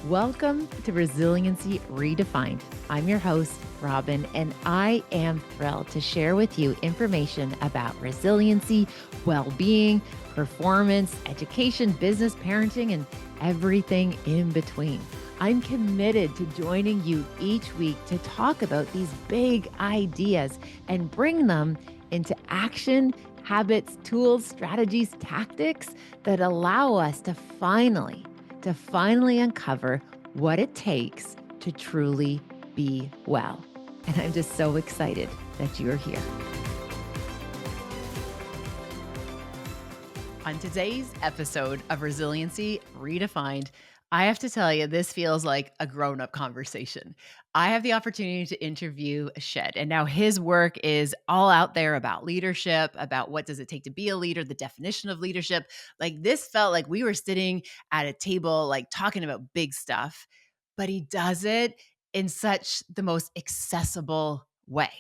Welcome to Resiliency Redefined. I'm your host, Robyne, and I am thrilled to share with you information about resiliency, well-being, performance, education, business, parenting, and everything in between. I'm committed to joining you each week to talk about these big ideas and bring them into action, habits, tools, strategies, tactics that allow us to finally uncover what it takes to truly be well. And I'm just so excited that you're here. On today's episode of Resiliency Redefined, I have to tell you, this feels like a grown-up conversation. I have the opportunity to interview Shed, and now his work is all out there about leadership, about what does it take to be a leader, the definition of leadership. Like, this felt like we were sitting at a table, like talking about big stuff, but he does it in such the most accessible way,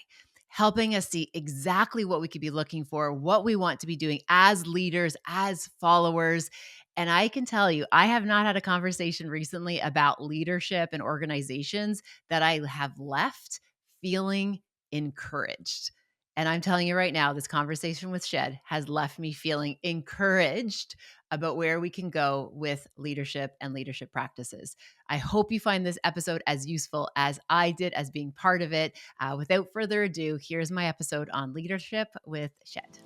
helping us see exactly what we could be looking for, what we want to be doing as leaders, as followers. And I can tell you, I have not had a conversation recently about leadership and organizations that I have left feeling encouraged. And I'm telling you right now, this conversation with Shed has left me feeling encouraged about where we can go with leadership and leadership practices. I hope you find this episode as useful as I did as being part of it. Without further ado, here's my episode on leadership with Shed.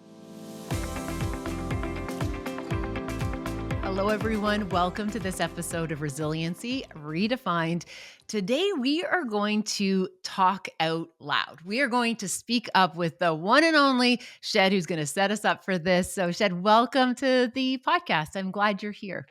Hello, everyone. Welcome to this episode of Resiliency Redefined. Today, we are going to talk out loud. We are going to speak up with the one and only Shed, who's going to set us up for this. So, Shed, welcome to the podcast. I'm glad you're here.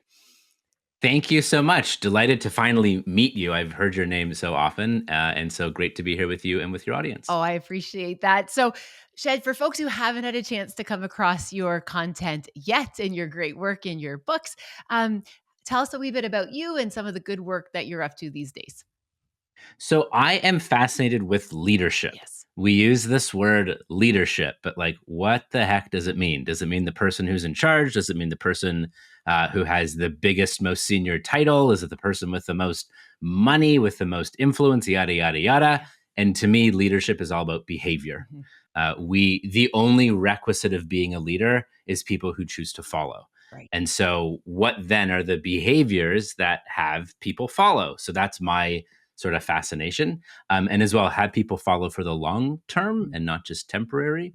Thank you so much. Delighted to finally meet you. I've heard your name so often, and so great to be here with you and with your audience. Oh, I appreciate that. So, Shed, for folks who haven't had a chance to come across your content yet and your great work in your books, tell us a wee bit about you and some of the good work that you're up to these days. So I am fascinated with leadership. Yes. We use this word leadership, but like, what the heck does it mean? Does it mean the person who's in charge? Does it mean the person who has the biggest, most senior title? Is it the person with the most money, with the most influence? Yada yada yada. And to me, leadership is all about behavior. The only requisite of being a leader is people who choose to follow. Right. And so, what then are the behaviors that have people follow? So that's my sort of fascination, and as well have people follow for the long term and not just temporary.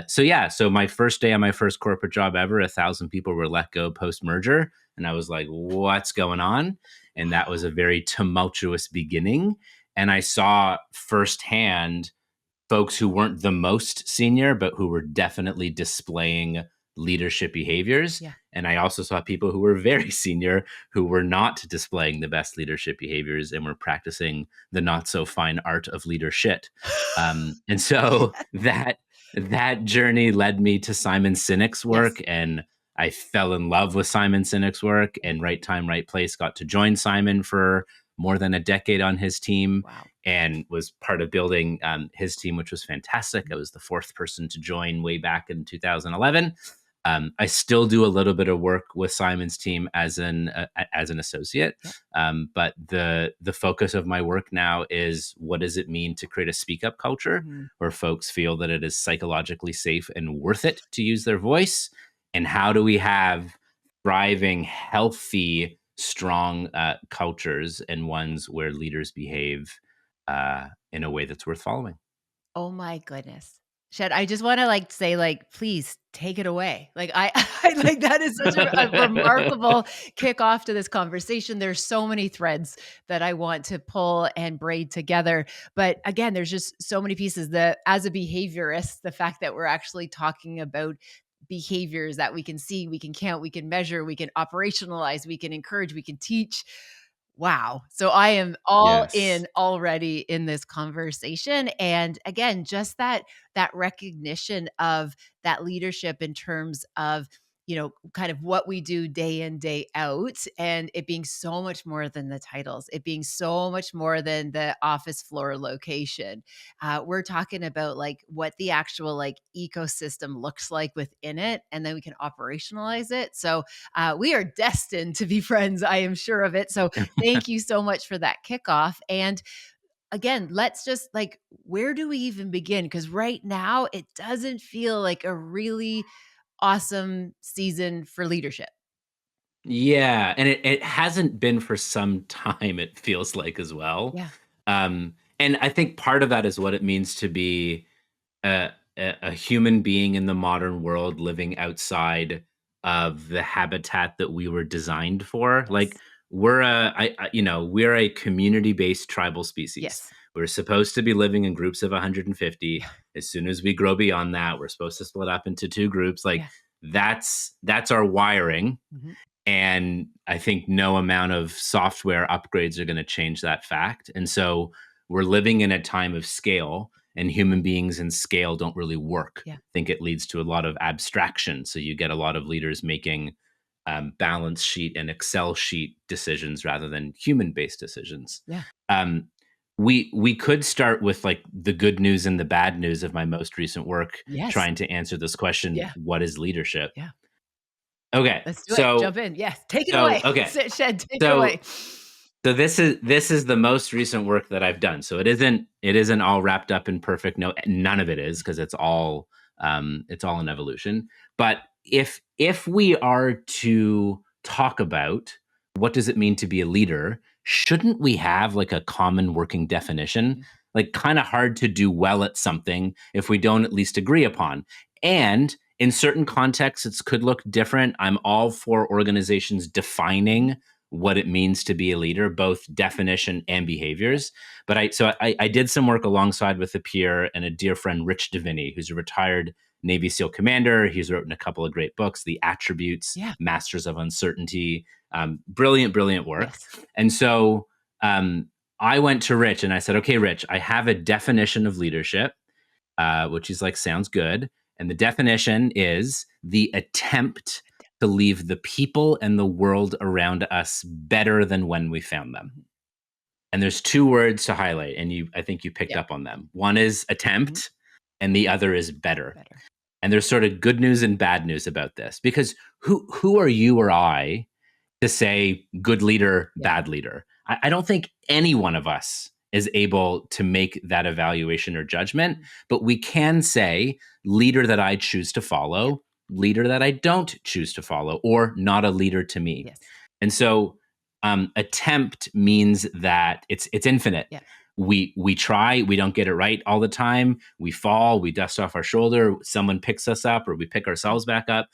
So my first day on my first corporate job ever, 1,000 people were let go post merger, and I was like, "What's going on?" And that was a very tumultuous beginning. And I saw firsthand folks who weren't the most senior, but who were definitely displaying leadership behaviors. Yeah. And I also saw people who were very senior who were not displaying the best leadership behaviors and were practicing the not so fine art of leadership. And so that journey led me to Simon Sinek's work, Yes. and I fell in love with Simon Sinek's work. And right time, right place, got to join Simon for more than a decade on his team. Wow. And was part of building his team, which was fantastic. I was the fourth person to join way back in 2011. I still do a little bit of work with Simon's team as an associate, but the focus of my work now is what does it mean to create a speak up culture where folks feel that it is psychologically safe and worth it to use their voice, and how do we have thriving, healthy, strong cultures and ones where leaders behave in a way that's worth following. Oh my goodness. Shed, I just want to say, please take it away. I like that is such a remarkable kickoff to this conversation. There's so many threads that I want to pull and braid together. But again, there's just so many pieces that as a behaviorist, the fact that we're actually talking about behaviors that we can see, we can count, we can measure, we can operationalize, we can encourage, we can teach. Wow. So I am all Yes. in already in this conversation. And again, just that recognition of that leadership in terms of, kind of what we do day in, day out, and it being so much more than the titles, it being so much more than the office floor location. We're talking about like what the actual like ecosystem looks like within it, and then we can operationalize it. So we are destined to be friends. I am sure of it. So thank you so much for that kickoff. And again, let's just like, where do we even begin? Because right now, it doesn't feel like a really awesome season for leadership. Yeah, and it hasn't been for some time, it feels like as well. Yeah. And I think part of that is what it means to be a human being in the modern world living outside of the habitat that we were designed for. Like Yes. we're a community-based tribal species. Yes. We're supposed to be living in groups of 150. Yeah. As soon as we grow beyond that, we're supposed to split up into two groups. Like Yeah. that's our wiring, Mhm. and I think no amount of software upgrades are going to change that fact. And so we're living in a time of scale, and human beings in scale don't really work. Yeah. I think it leads to a lot of abstraction. So you get a lot of leaders making balance sheet and Excel sheet decisions rather than human based decisions. Yeah. Um, we could start with like the good news and the bad news of my most recent work, Yes. trying to answer this question: Yeah. what is leadership? Yeah. Okay, Let's do it. so Jump in. Yes. Take it so away. okay, Shed, take it so away. so this is the most recent work that I've done. So it isn't all wrapped up in perfect. No, none of it is, because it's all an evolution. But if we are to talk about what does it mean to be a leader, shouldn't we have like a common working definition? Mhm. Like kind of hard to do well at something if we don't at least agree upon. And in certain contexts, it could look different. I'm all for organizations Mhm. defining what it means to be a leader, both definition and Yeah. behaviors. But I did some work alongside with a peer and a dear friend, Rich Deviney, who's a retired Navy SEAL commander. He's written a couple of great books, The Attributes, Yeah. Masters of Uncertainty. Brilliant, brilliant work. Yes. And so I went to Rich and I said, okay, Rich, I have a definition of leadership, which he's like, sounds good. And the definition is the attempt to leave the people and the world around us better than when we found them. Mhm. And there's two words to highlight, and I think you picked Yep. up on them. One is Mhm. attempt, and the other is better. Better. And there's sort of good news and bad news about this, because who are you or I to say good leader, Yeah. bad leader? I don't think any one of us is able to make that evaluation or judgment, Mhm. but we can say leader that I choose to Yeah. follow, leader that I don't choose to follow, or not a leader to me. Yes. And so attempt means that it's infinite. Yeah. We try, we don't get it right all the time. We fall, we dust off our shoulder, someone picks us up, or we pick Mhm. ourselves back up.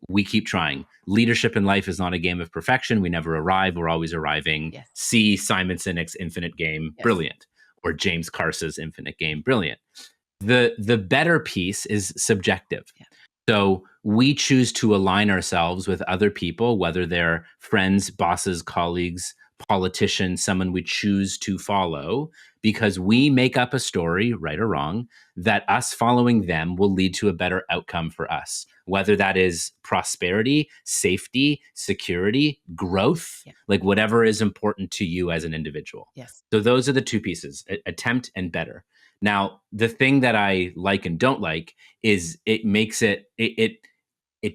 We keep trying. Leadership in life is not a game of perfection. We never arrive. We're always arriving. Yes. See Simon Sinek's Infinite Game, Yes. brilliant, or James Carse's Infinite Game, brilliant. The better piece is subjective. Yeah. So we choose to align ourselves with other people, whether they're friends, bosses, colleagues, politicians, someone we choose to follow, because we make up a story, right or wrong, that us following them will lead to a better outcome for us, whether that is prosperity, safety, security, growth, Yeah. like whatever is important to you as an individual. Yes. So those are the two pieces: attempt and better. Now, the thing that I like and don't like is it makes it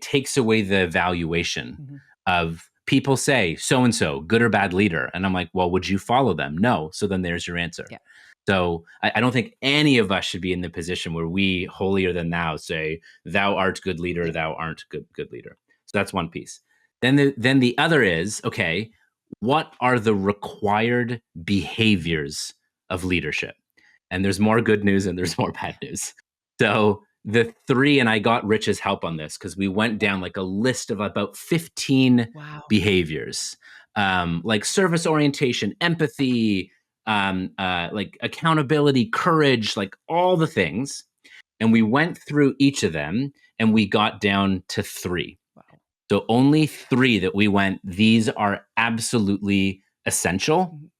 takes away the evaluation Mhm. of people say so and so good or bad leader, and I'm like, well, would you follow them? No. So then there's your answer. Yeah. So I don't think any of us should be in the position where we holier than thou say thou art good leader, Yeah. thou aren't good leader. So that's one piece. Then the other is, okay, what are the required Mhm. behaviors of leadership? And there's more good news and there's more bad Yeah. news. So the three, and I got Rich's help on this because we went down like a list of about 15 Wow. behaviors, like service orientation, empathy, like accountability, courage, like all the things. And we went through each of them and we got down to three. Wow. So only three that we went, these are absolutely essential. Mhm.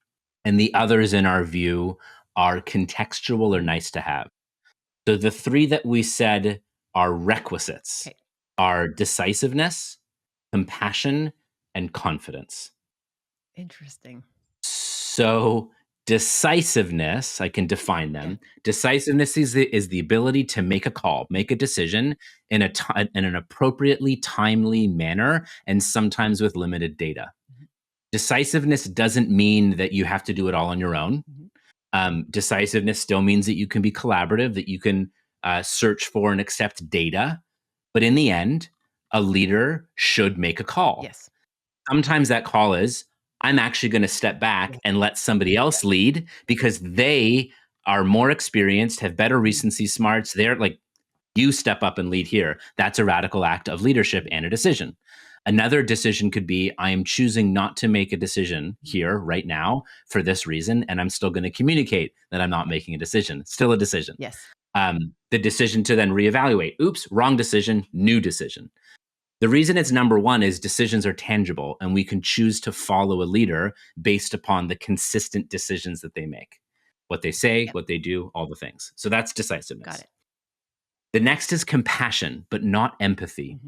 And the others, in our view, are contextual or Mhm. nice to have. So the three that we said are requisites. Okay. are decisiveness, compassion, and confidence. Interesting. So, decisiveness, I can define Yeah. them. Decisiveness is the ability to make a call, make a decision in an appropriately timely manner, and sometimes with limited data. Mhm. Decisiveness doesn't mean that you have to do it all on your own. Mhm. Decisiveness still means that you can be collaborative, that you can search for and accept data. But in the end, a leader should make a call. Yes. Sometimes that call is, I'm actually going to step back Yeah. and let somebody else lead because they are more experienced, have better Mhm. recency smarts. They're like, you step up and lead here. That's a radical act of leadership and a decision. Another decision could be, I am choosing not to make a decision Mhm. here right now for this reason, and I'm still going to communicate that I'm not making a decision. Still a decision. Yes. The decision to then reevaluate. Oops, wrong decision, new decision. The reason it's number one is decisions are tangible, and we can choose to follow a leader based upon the consistent decisions that they make, what they say, Yep. what they do, all the things. So that's Got decisiveness. it. The next is compassion, but not empathy.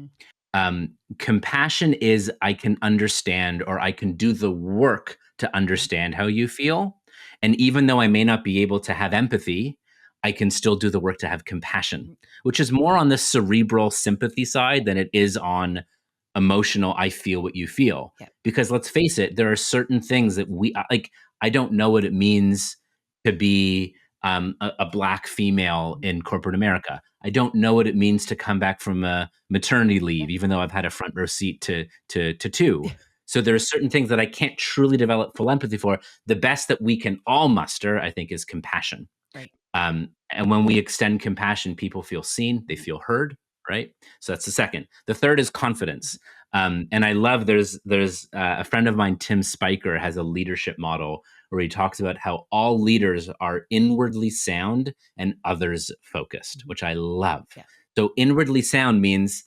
Mhm. Compassion is I can understand or I can do the work to Mhm. understand how you feel. And even though I may not be able to have empathy, I can still do the work to have compassion, Mhm. which is more on the cerebral sympathy side than it is on emotional, I feel what you feel. Yep. Because let's face it, there are certain things that like, I don't know what it means to be a black female Mhm. in corporate America. I don't know what it means to come back from a maternity Yeah. leave, even though I've had a front row seat to two. So there are certain things that I can't truly develop full empathy for. The best that we can all muster, I think, is compassion. Right. And when we extend compassion, people feel seen, they Mhm. feel heard, right? So that's the second. The third is Mhm. confidence. And I love there's a friend of mine, Tim Spiker, has a leadership model where he talks about how all leaders are inwardly sound and others focused, Mhm. which I love. Yeah. So inwardly sound means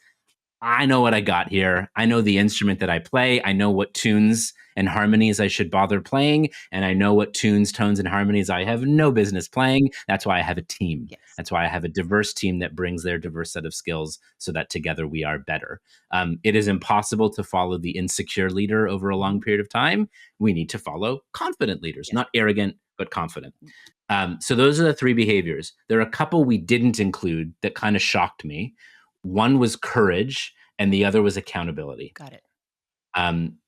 I know what I got Yeah. here. I know the instrument that I play. I know what tunes and harmonies I should bother playing. And I know what tunes, tones, and harmonies I have no business playing. That's why I have a team. Yes. That's why I have a diverse team that brings their diverse set of skills so that together we are better. It is impossible to follow the insecure leader over a long Mhm. period of time. We need to follow confident leaders, Yes. not arrogant, but confident. Mm. So those are the three behaviors. There are a couple we didn't include that kind of shocked me. One was courage, and the other was accountability. Got it. Um,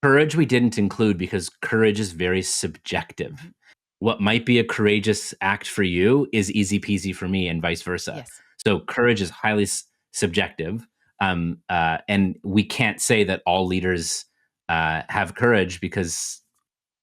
Courage we didn't include because courage is very subjective. Mhm. What might be a courageous act for you is easy peasy for me, and vice versa. Yes. So courage is highly subjective, and we can't say that all leaders have courage because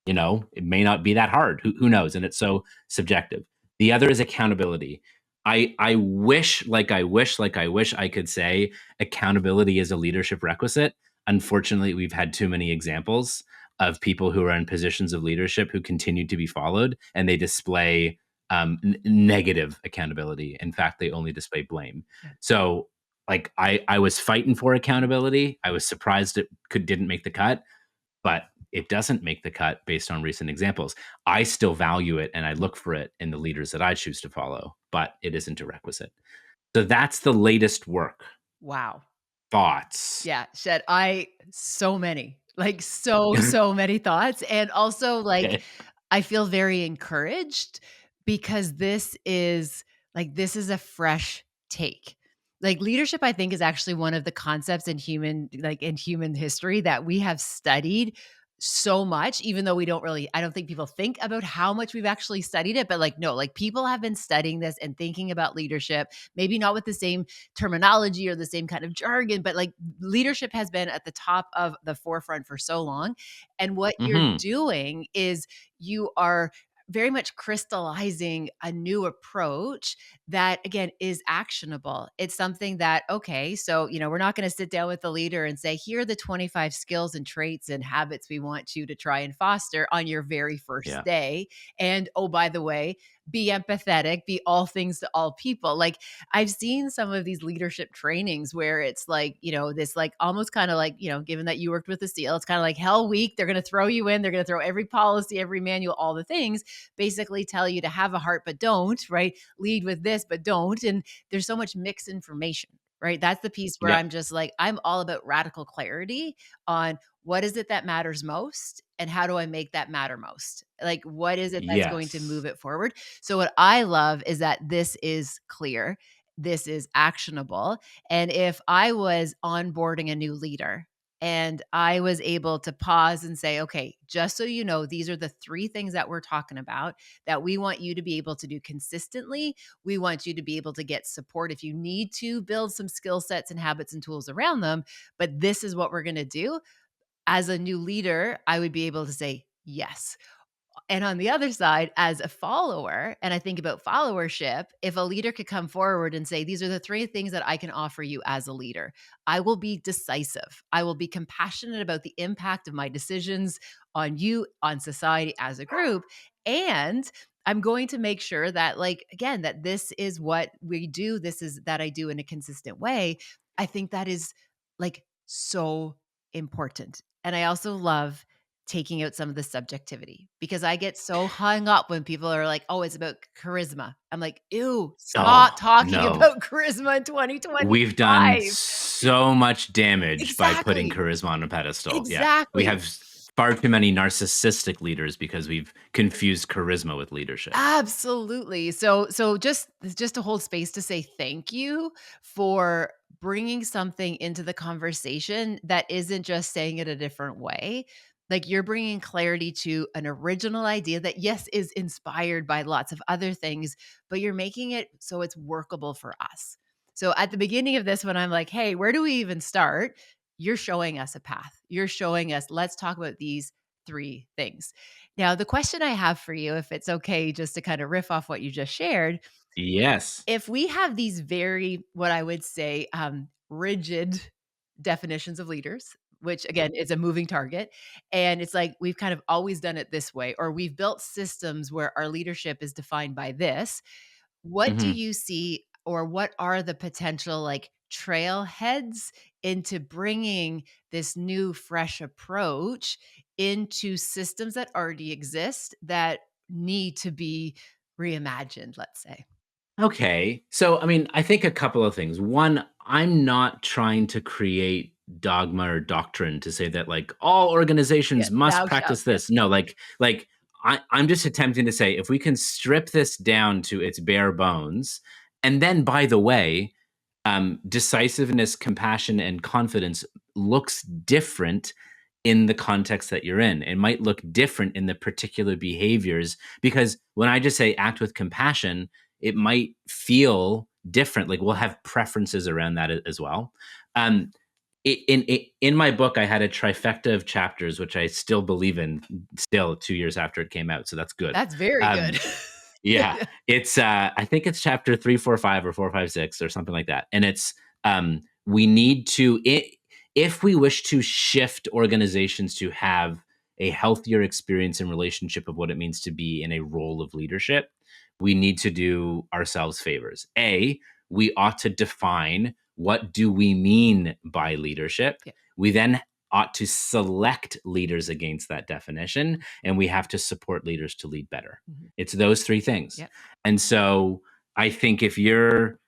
it may not be that hard. Who knows? And it's so subjective. The other is accountability. I wish, like I wish I could say accountability is a leadership requisite. Unfortunately, we've had too many examples of people who are in positions of leadership who continue to be followed and they display negative accountability. In fact, they only display blame. Yeah. So, like, I was fighting for accountability. I was surprised it didn't make the cut, but it doesn't make the cut based on recent examples. I still value it and I look for it in the leaders that I choose to follow, but it isn't a requisite. So that's the latest work. Wow. Thoughts? Yeah, Shed, I so many, like, so many thoughts, and also, like, Okay. I feel very encouraged because this is a fresh take. Like, leadership, I think, is actually one of the concepts in human history that we have studied so much, even though we don't really I don't think people think about how much we've actually studied it, but, like, no, like, people have been studying this and thinking about leadership, maybe not with the same terminology or the same kind of jargon, but, like, leadership has been at the top of the forefront for so long, and what you're Hmm. doing is you are very much crystallizing a new approach that again is actionable. It's something that, okay, so, we're not going to sit down with the leader and say, here are the 25 skills and traits and habits we want you to try and foster on your very first Yeah. day. And oh, by the way, be empathetic, be all things to all people. Like, I've seen some of these leadership trainings where it's like, this like almost kind of like, given that you worked with the SEAL, it's kind of like hell week. They're going to throw you in, they're going to throw every policy, every manual, all the things, basically tell you to have a heart, but don't, right? Lead with this, but don't. And there's so much mixed information. right? That's the piece where Yep. I'm just like, I'm all about radical clarity on what is it that matters most and how do I make that matter most? Like, what is it that's going to Yes. move it forward? So, what I love is that this is clear, this is actionable. And if I was onboarding a new leader, and I was able to pause and say, okay, just so you know, these are the three things that we're talking about that we want you to be able to do consistently. We want you to be able to get support if you need to build some skill sets and habits and tools around them. But this is what we're going to do. As a new leader, I would be able to say, yes. And on the other side, as a follower, and I think about followership, if a leader could come forward and say, these are the three things that I can offer you as a leader, I will be decisive. I will be compassionate about the impact of my decisions on you, on society as a group. And I'm going to make sure that, like, again, that this is what we do. This is that I do in a consistent way. I think that is like so important. And I also love taking out some of the subjectivity because I get so hung up when people are like, "Oh, it's about charisma." I'm like, "Ew, stop Oh, talking no. about charisma in We've done 2025." so much damage by putting Exactly. charisma on a pedestal. Yeah. We Exactly. have far too many narcissistic leaders because we've confused charisma with leadership. Absolutely. So just to hold space to say thank you for bringing something into the conversation that isn't just saying it a different way. Like you're bringing clarity to an original idea that yes is inspired by lots of other things, but you're making it so it's workable for us. So at the beginning of this when I'm like, "Hey, where do we even start?" You're showing us a path. You're showing us, "Let's talk about these 3 things." Now, the question I have for you, if it's okay, just to kind of riff off what you just shared, Yes. if we have these very, what I would say, rigid definitions of leaders, which again is a moving target, and it's like we've kind of always done it this way, or we've built systems where our leadership is defined by this. What do Mhm. you see or what are the potential, like, trailheads into bringing this new fresh approach into systems that already exist that need to be reimagined, let's say? Okay. So, I mean, I think a couple of things. One, I'm not trying to create dogma or doctrine to say that like all Yeah, organizations must thou shalt, practice yeah. this. No, I'm just attempting to say if we can strip this down to its bare bones, and then by the way, decisiveness, compassion, and confidence looks different in the context that you're in. It might look different in the particular behaviors because when I just say act with compassion, it might feel different. Like we'll have preferences around that as well. Um, in my book, I had a trifecta of chapters, which I still believe in, still 2 years after it came out. So that's good. That's very good. Um, yeah, it's I think it's chapter 3, 4, 5, or 4, 5, 6, or something like that. And it's we need to if we wish to shift organizations to have a healthier experience and relationship of what it means to be in a role of leadership, we need to do ourselves favors. A, we ought to define what do we mean by leadership. Yeah. We then ought to select leaders against that definition, and we have to support leaders to lead better. Mhm. It's those three things. Yep. And so I think if you're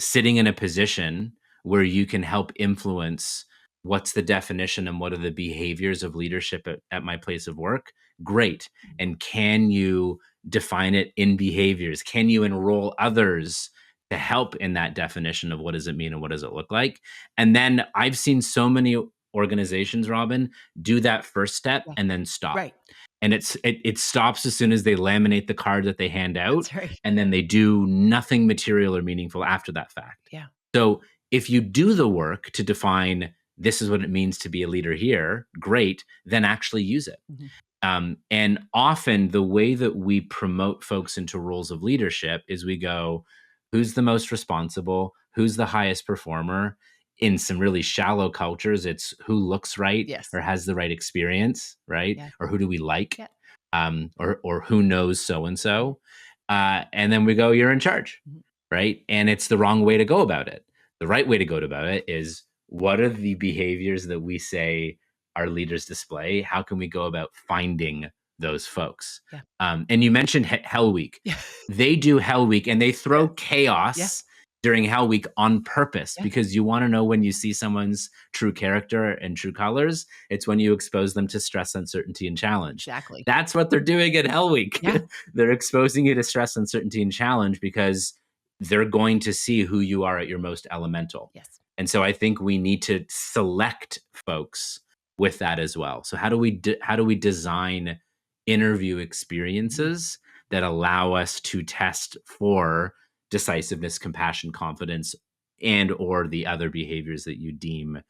sitting in a position where you can help influence what's the definition and what are the behaviors of leadership at my place of work, great. And can you define it in behaviors? Can you enroll others to help in that definition of what does it mean and what does it look like? And then I've seen so many organizations, Robin, do that first step Yeah. and then stop. Right. And it stops as soon as they laminate the card that they hand out, That's right. and then they do nothing material or meaningful after that fact. Yeah. So if you do the work to define this is what it means to be a leader here, great, then actually use it. Mhm. And often the way that we promote folks into roles of leadership is we go, who's the most responsible? Who's the highest performer? In some really shallow cultures, it's who looks right Yes. or has the right experience, right? Yeah. Or who do we like? Yeah. Or who knows so and so? And then we go, you're in charge, Mhm. right? And it's the wrong way to go about it. The right way to go about it is what are the behaviors that we say our leaders display? How can we go about finding those folks? Yeah. And you mentioned Hell Week. Yeah. They do Hell Week and they Yeah. throw Yeah. chaos during Hell Week on purpose Yeah, because you want to know when you see someone's true character and true colors. It's when you expose them to stress, uncertainty, and challenge. exactly. That's what they're doing at Hell Week. Yeah. They're exposing you to stress, uncertainty, and challenge because they're going to see who you are at your most elemental. Yes. And so I think we need to select folks with that as well. So how do we design interview Mhm. experiences that allow us to test for decisiveness, compassion, confidence, and or the other behaviors that you deem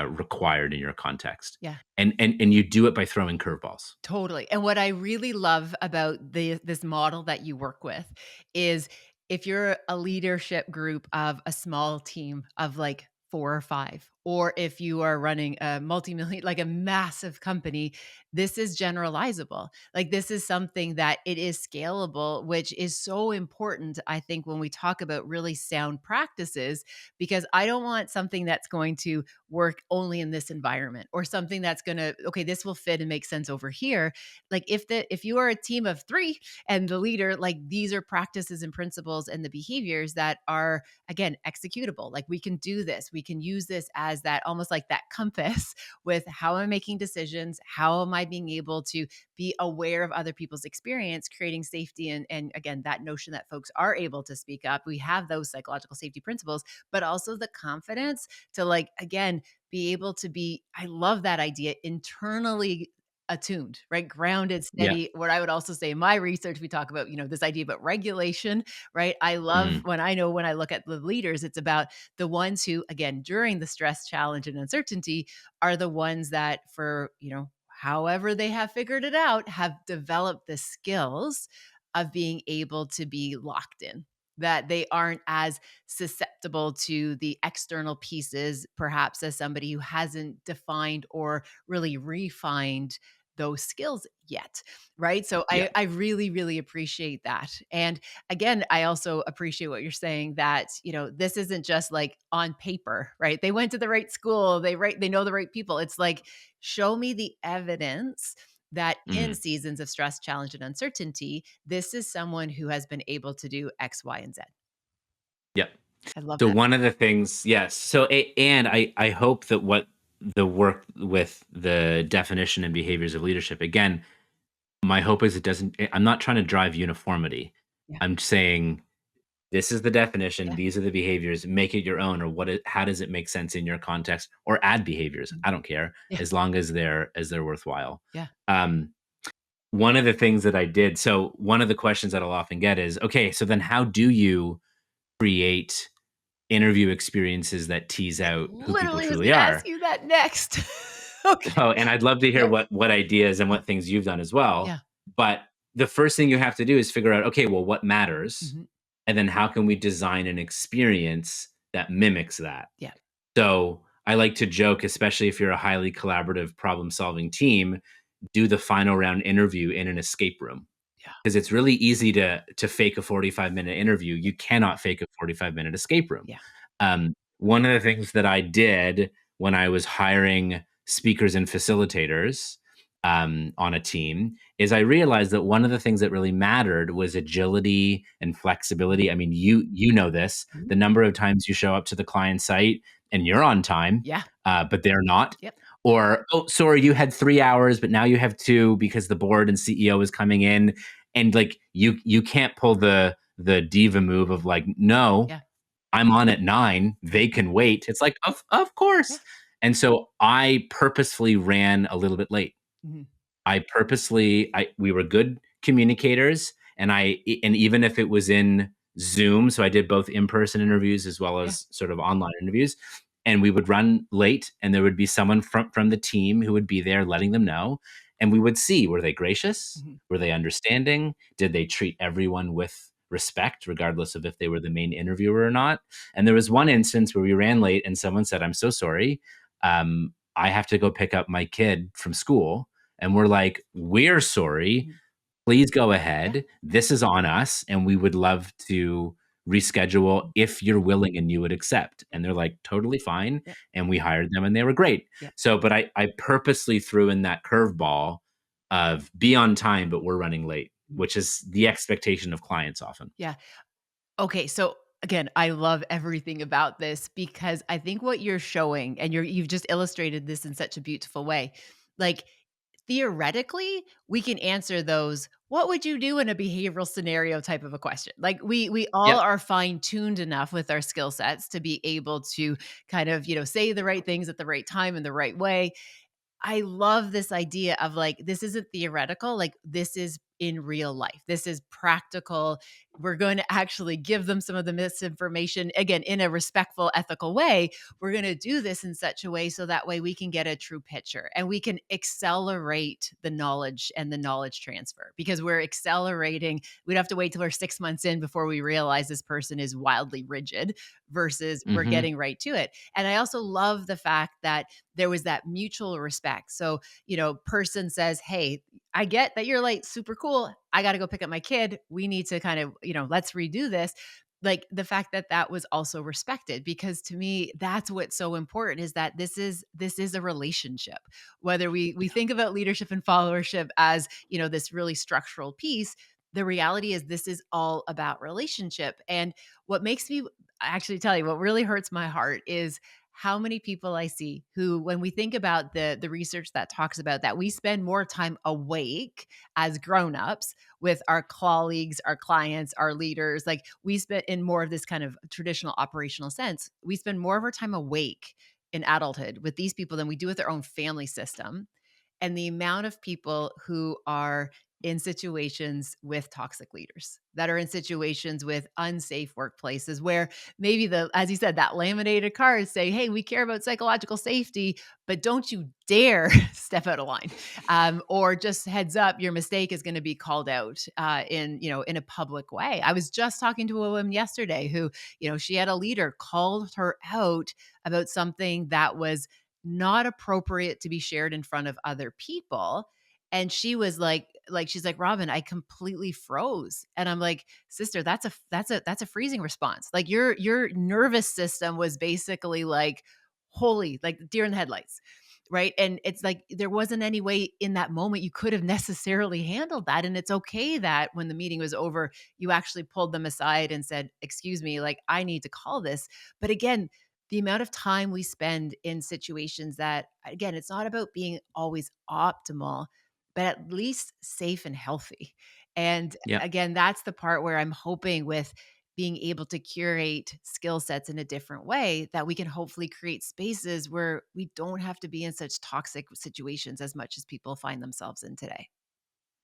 required in your context. Yeah. And you do it by throwing curveballs. Totally. And what I really love about this model that you work with is if you're a leadership group of a small team of like 4 or 5, or if you are running a multi-million, like a massive company, this is generalizable. Like this is something that it is scalable, which is so important, I think, when we talk about really sound practices, because I don't want something that's going to work only in this environment or something that's going to, okay, this will fit and make sense over here. Like if you are a team of 3 and the leader, like these are practices and principles and the behaviors that are, again, executable. Like we can do this, we can use this as that, almost like that compass with how am I making decisions, how am I being able to be aware of other people's experience, creating safety, and again, that notion that folks are able to speak up. We have those psychological safety principles, but also the confidence to, like, again, be able to be, I love that idea, internally attuned, right? Grounded, Yeah. steady. What I would also say in my research, we talk about, this idea about regulation, right? I love Mm. when I look at the leaders, it's about the ones who, again, during the stress, challenge, and uncertainty are the ones that for, however they have figured it out, have developed the skills of being able to be locked in, that they aren't as susceptible to the external pieces, perhaps as somebody who hasn't defined or really refined those skills yet. Right. So Yeah. I really, really appreciate that. And again, I also appreciate what you're saying that, this isn't just like on paper, right? They went to the right school, they know the right people. It's like, show me the evidence that in Mm. seasons of stress, challenge, and uncertainty, this is someone who has been able to do X, Y, and Z. Yep. I love So that. one of the things, yes. So and I hope that what the work with the definition and behaviors of leadership, again, my hope is it doesn't. I'm not trying to drive uniformity. Yeah. I'm saying this is the definition. Yeah. These are the behaviors. Make it your own, or how does it make sense in your context? Or add behaviors. Mhm. I don't care Yeah. as long as they're worthwhile. Yeah. Um, One of the things that I did. So one of the questions that I'll often get is, okay, so then how do you create interview experiences that tease out who people Literally was truly gonna ask are? you that next. Okay. Oh, and I'd love to hear Yeah. what ideas and what things you've done as well. Yeah. But the first thing you have to do is figure out, okay, well, what matters? Mhm. And then how can we design an experience that mimics that? Yeah. So I like to joke, especially if you're a highly collaborative problem solving team, do the final round interview in an escape room Yeah. because it's really easy to fake a 45-minute interview. You cannot fake a 45-minute escape room. Yeah. One of the things that I did when I was hiring speakers and facilitators on a team is I realized that one of the things that really mattered was agility and flexibility. I mean, you know this, Mhm. the number of times you show up to the client site and you're on time, Yeah. but they're not. Yep. Or, oh, sorry, you had 3 hours, but now you have two because the board and CEO is coming in, and like you can't pull the diva move of like, no, Yeah. I'm on at 9, they can wait. It's like, of Yeah. course. And so I purposefully ran a little bit late. Mhm. I we were good communicators, and and even if it was in Zoom, so I did both in-person interviews as well Yeah. as sort of online interviews, and we would run late, and there would be someone from the team who would be there letting them know, and we would see, were they gracious? Mhm. Were they understanding? Did they treat everyone with respect, regardless of if they were the main interviewer or not? And there was one instance where we ran late, and someone said, "I'm so sorry. I have to go pick up my kid from school." And we're like, "We're sorry. Mhm. Please go Yeah. ahead. This is on us, and we would love to reschedule Mhm. if you're willing and you would accept." Yeah. And they're like, "Totally fine." Yeah. And we hired them and they were great. Yeah. So, but I purposely threw in that curveball of be on time, but we're running late, Mhm. which is the expectation of clients often. Yeah. Okay, so again, I love everything about this because I think what you're showing, and you've just illustrated this in such a beautiful way. Like, theoretically, we can answer those, "What would you do in a behavioral scenario?" type of a question. Like, we all Yep. are fine-tuned enough with our skill sets to be able to kind of, say the right things at the right time in the right way. I love this idea of like, this isn't theoretical, like, this is in real life. This is practical. We're going to actually give them some of the misinformation, again, in a respectful, ethical way. We're going to do this in such a way so that way we can get a true picture and we can accelerate the knowledge and the knowledge transfer because we're accelerating. We'd have to wait till we're 6 months in before we realize this person is wildly rigid versus we're Hmm. getting right to it. And I also love the fact that there was that mutual respect. So, person says, "Hey, I get that you're late. Super cool. I got to go pick up my kid. We need to kind of, let's redo this." Like the fact that that was also respected, because to me, that's what's so important is that this is a relationship. Whether we Yeah. think about leadership and followership as, this really structural piece, the reality is this is all about relationship. And what makes me actually tell you what really hurts my heart is how many people I see who, when we think about the research that talks about that, we spend more time awake as grown-ups with our colleagues, our clients, our leaders. Like, we spend in more of this kind of traditional operational sense, we spend more of our time awake in adulthood with these people than we do with our own family system. And the amount of people who are in situations with toxic leaders, that are in situations with unsafe workplaces where maybe as you said, that laminated cards say, "Hey, we care about psychological safety, but don't you dare step out of line." Or just heads up, your mistake is going to be called out in a public way. I was just talking to a woman yesterday who, she had a leader called her out about something that was not appropriate to be shared in front of other people. And she was she's like, "Robin, I completely froze." And I'm like, "Sister, that's a freezing response. Like, your nervous system was basically like, holy, like deer in the headlights." Right. And it's like there wasn't any way in that moment you could have necessarily handled that. And it's okay that when the meeting was over, you actually pulled them aside and said, "Excuse me, like, I need to call this." But again, the amount of time we spend in situations that, again, it's not about being always optimal, but at least safe and healthy. And Yeah. again, that's the part where I'm hoping with being able to curate skill sets in a different way that we can hopefully create spaces where we don't have to be in such toxic situations as much as people find themselves in today.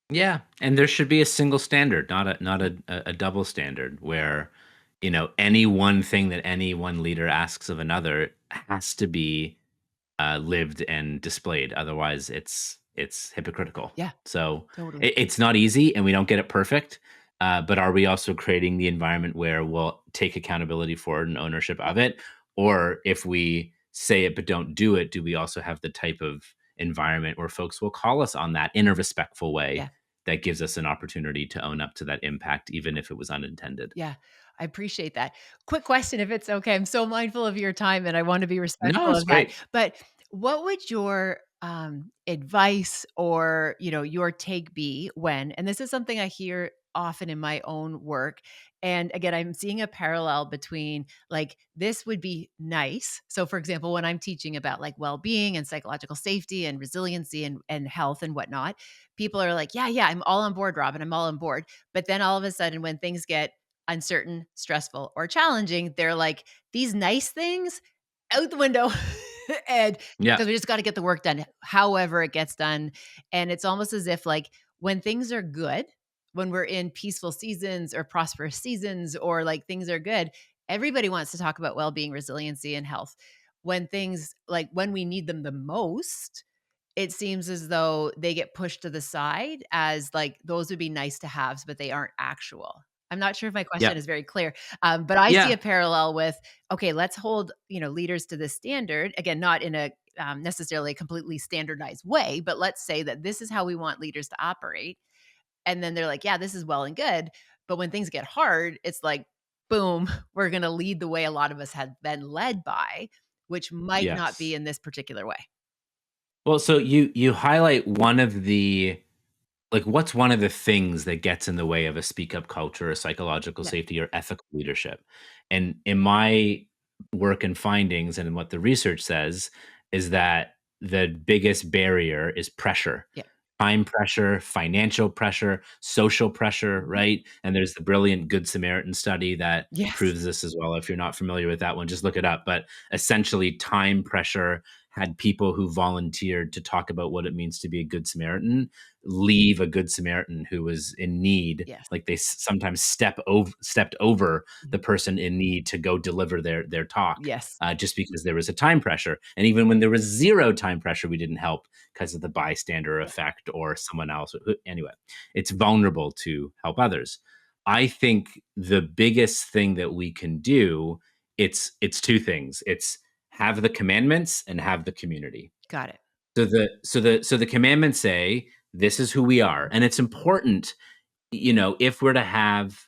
Yeah, and there should be a single standard, not a double standard where, any one thing that any one leader asks of another has to be lived and displayed. Otherwise, it's hypocritical. Yeah, So totally. it's not easy, and we don't get it perfect. But are we also creating the environment where we'll take accountability for it and ownership of it? Or if we say it but don't do it, do we also have the type of environment where folks will call us on that in a respectful way Yeah. that gives us an opportunity to own up to that impact, even if it was unintended? Yeah, I appreciate that. Quick question, if it's okay. I'm so mindful of your time and I want to be No, respectful it's of that. great. But what would your advice or your take be when, and this is something I hear often in my own work. And again, I'm seeing a parallel between like this would be nice. So for example, when I'm teaching about like well-being and psychological safety and resiliency and health and whatnot, people are like, "Yeah, yeah, I'm all on board, Robin. I'm all on board." But then all of a sudden when things get uncertain, stressful, or challenging, they're like, these nice things out the window. And Yeah. because we just got to get the work done, however it gets done. And it's almost as if, like, when things are good, when we're in peaceful seasons or prosperous seasons, or like things are good, everybody wants to talk about well being, resiliency, and health. When things like when we need them the most, it seems as though they get pushed to the side as, like, those would be nice to haves, but they aren't actual. I'm not sure if my question Yeah. is very clear, but I see Yeah. a parallel with, okay, let's hold, leaders to this standard. Again, not in a, necessarily a completely standardized way, but let's say that this is how we want leaders to operate. And then they're like, "Yeah, this is well and good." But when things get hard, it's like, boom, we're gonna lead the way a lot of us have been led by, which might not be Yes. in this particular way. Well, so you highlight one of the like, what's one of the things that gets in the way of a speak up culture, or psychological Yeah. safety, or ethical leadership? And in my work and findings and what the research says is that the biggest barrier is pressure. Yeah. Time pressure, financial pressure, social pressure, Mhm. right? And there's the brilliant Good Samaritan study that Yes. proves this as well. If you're not familiar with that one, just look it up. But essentially, time pressure had people who volunteered to talk about what it means to be a Good Samaritan leave a Good Samaritan who was in need. Yes. Like they sometimes stepped over the Mhm. person in need to go deliver their talk, Yes. just because there was a time pressure. And even when there was zero time pressure, we didn't help because of the bystander Yeah. effect or someone else. Anyway, it's vulnerable to help others. I think the biggest thing that we can do, it's two things. It's have the commandments and have the community. Got it. So the commandments say this is who we are, and it's important, if we're to have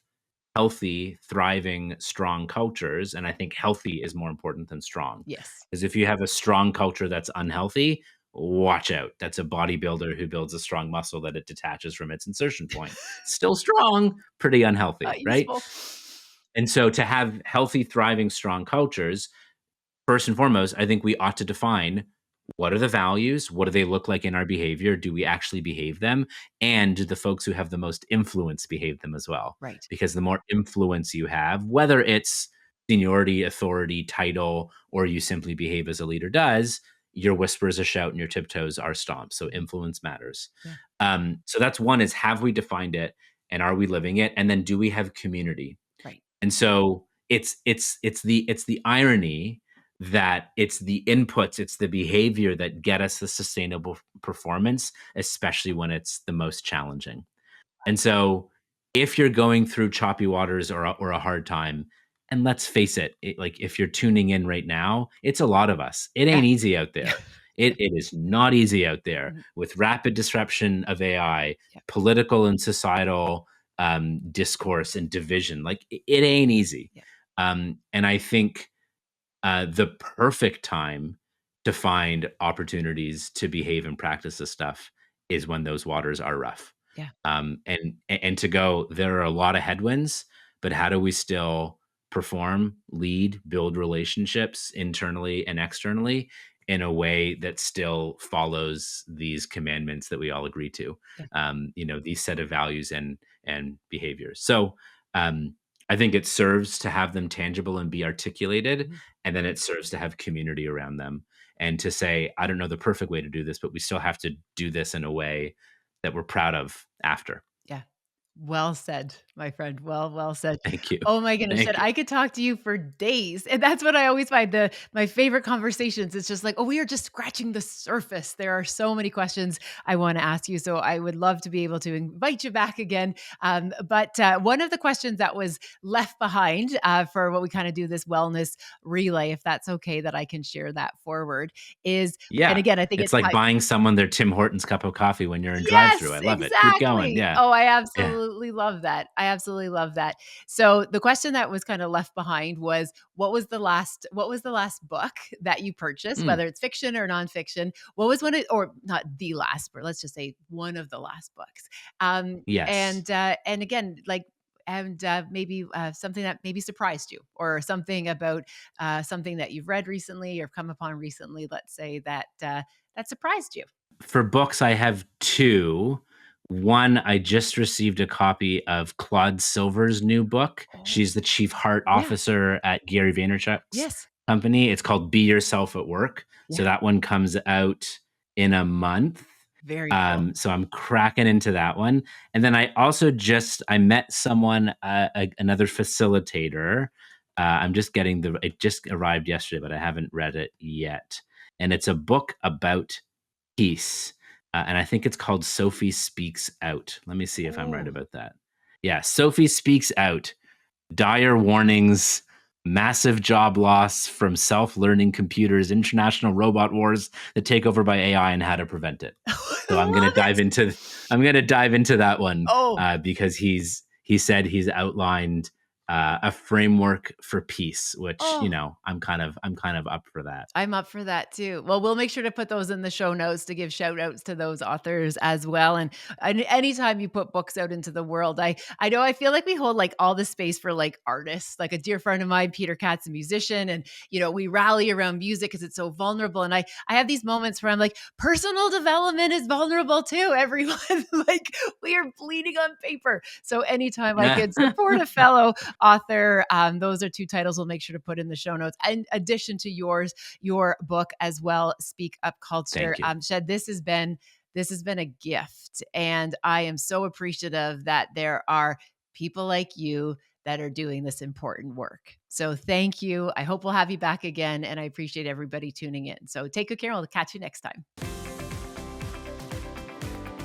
healthy, thriving, strong cultures, and I think healthy is more important than strong. Yes. Because if you have a strong culture that's unhealthy, watch out. That's a bodybuilder who builds a strong muscle that it detaches from its insertion point. Still strong, pretty unhealthy, right? Useful. And so to have healthy, thriving, strong cultures, first and foremost, I think we ought to define what are the values? What do they look like in our behavior? Do we actually behave them? And do the folks who have the most influence behave them as well? Right. Because the more influence you have, whether it's seniority, authority, title, or you simply behave as a leader does, your whisper is a shout and your tiptoes are stomps. So Mhm. influence matters. Yeah. So that's one, is have we defined it and are we living it? And then do we have community? Right. And so it's the irony that it's the inputs, it's the behavior that get us the sustainable performance, especially when it's the most challenging. And so if you're going through choppy waters or a hard time, and let's face it, like if you're tuning in right now, it's a lot of us. It Yeah. ain't easy out Yeah. there. It is not easy out there Mhm. with rapid disruption of AI, Yeah. political and societal discourse and division. Like it ain't easy. Yeah. And I think the perfect time to find opportunities to behave and practice this stuff is when those waters are rough. Yeah. And to go, there are a lot of headwinds, but how do we still perform, lead, build relationships internally and externally in a way that still follows these commandments that we all agree to? Yeah. These set of values and behaviors. So um, I think it serves to have them tangible and be articulated, Mhm. and then it serves to have community around them and to say, I don't know the perfect way to do this, but we still have to do this in a way that we're proud of after. Yeah. Well said, my friend. Well said. Thank you. Oh my goodness, Shed, Thank you. I could talk to you for days, and that's what I always find my favorite conversations. It's just like, oh, we are just scratching the surface. There are so many questions I want to ask you, so I would love to be able to invite you back again. But one of the questions that was left behind for what we kind of do this wellness relay, if that's okay, that I can share that forward, is, and Yeah. again, I think It's it's like buying someone their Tim Hortons cup of coffee when you're in drive-through. Yes, I love it. Keep going. exactly. Yeah. Oh, I Yeah. absolutely love that. I absolutely love that. So the question that was kind of left behind was what was the last book that you purchased, Mm. whether it's fiction or nonfiction? What was one of, or not the last, but let's just say one of the last books. Yes. And again, like, and maybe something that maybe surprised you, or something about something that you've read recently or come upon recently, let's say, that surprised you. For books, I have two. One, I just received a copy of Claude Silver's new book. Oh, She's the chief heart yeah. officer at Gary Vaynerchuk's Yes. company. It's called Be Yourself at Work. Yeah. So that one comes out in a month. Very cool. So I'm cracking into that one. And then I also I met someone, another facilitator. It just arrived yesterday, but I haven't read it yet. And it's a book about peace. And I think it's called Sophie Speaks Out. Let me see if I'm right Oh. about that. Yeah, Sophie Speaks Out. Dire warnings, massive job loss from self-learning computers, international robot wars that take over by AI, and how to prevent it. So I'm gonna Love dive it. into I'm gonna dive into that one Oh, because he said he's outlined a framework for peace, which, Oh, I'm kind of up for that. I'm up for that too. Well, we'll make sure to put those in the show notes to give shout outs to those authors as well. And anytime you put books out into the world, I know I feel like we hold like all the space for like artists. Like a dear friend of mine, Peter Katz's a musician, and we rally around music because it's so vulnerable. And I have these moments where I'm like, personal development is vulnerable too, everyone. Like we are bleeding on paper. So anytime I could support a fellow author, those are two titles we'll make sure to put in the show notes. In addition to your book as well, Speak Up Culture. Thank you. Shed, this has been a gift, and I am so appreciative that there are people like you that are doing this important work. So thank you. I hope we'll have you back again, and I appreciate everybody tuning in. So take good care. I'll catch you next time.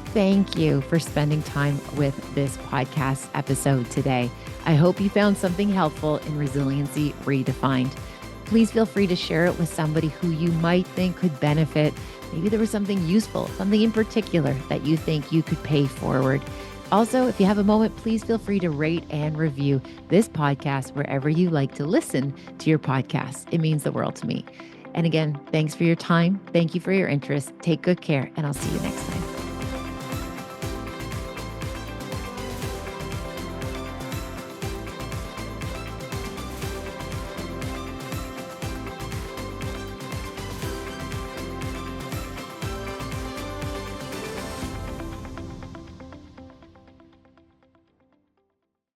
Thank you for spending time with this podcast episode today. I hope you found something helpful in Resiliency Redefined. Please feel free to share it with somebody who you might think could benefit. Maybe there was something useful, something in particular that you think you could pay forward. Also, if you have a moment, please feel free to rate and review this podcast wherever you like to listen to your podcast. It means the world to me. And again, thanks for your time. Thank you for your interest. Take good care, and I'll see you next time.